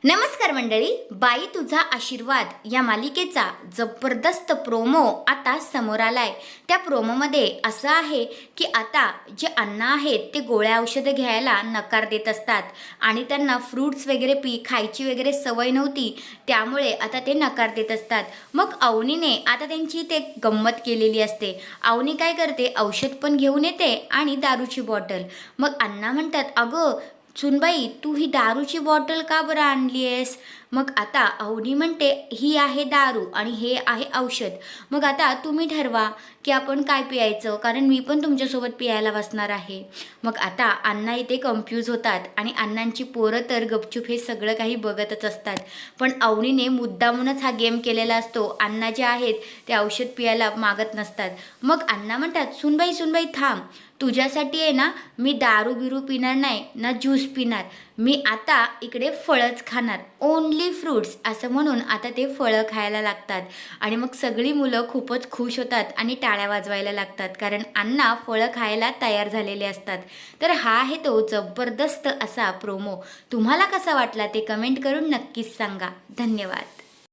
नमस्कार मंडळी, बाई तुझा आशीर्वाद या मालिकेचा जबरदस्त प्रोमो आता समोर आलाय। त्या प्रोमोमध्ये असं आहे की आता जे अण्णा आहेत ते गोळ्या औषधं घ्यायला नकार देत असतात आणि त्यांना फ्रूट्स वगैरे खायची वगैरे सवय नव्हती, त्यामुळे आता ते नकार देत असतात। मग अवनीने आता त्यांची ते गंमत केलेली असते। अवनी काय करते, औषध पण घेऊन येते आणि दारूची बॉटल। मग अण्णा म्हणतात, अगं सुनबाई, तू ही दारूची बॉटल का बरं आणली आहेस? मग आता अवनी म्हणते, ही आहे दारू आणि हे आहे औषध। मग आता तुम्ही ठरवा की आपण काय पियायचं, कारण मी पण तुमच्यासोबत पियायला बसणार आहे। मग आता अण्णा इथे कन्फ्यूज होतात आणि अण्णांची पोरं तर गपचूप हे सगळं काही बघतच असतात। पण अवनीने मुद्दामूनच हा गेम केलेला असतो। अण्णा जे आहेत ते औषध पियायला मागत नसतात। मग अण्णा म्हणतात, सुनबाई सुनबाई थांब, तुझ्यासाठी आहे ना, मी दारू बिरू पिणार नाही ना, ज्यूस पिणार, मी आता इकडे फळच खाणार, ओनली फ्रूट्स असं म्हणून आता ते फळं खायला लागतात। आणि मग सगळी मुलं खूपच खुश होतात आणि टाळ्या वाजवायला लागतात, कारण अण्णा फळं खायला तयार झालेले असतात। तर हा आहे तो जबरदस्त असा प्रोमो। तुम्हाला कसा वाटला ते कमेंट करून नक्कीच सांगा। धन्यवाद।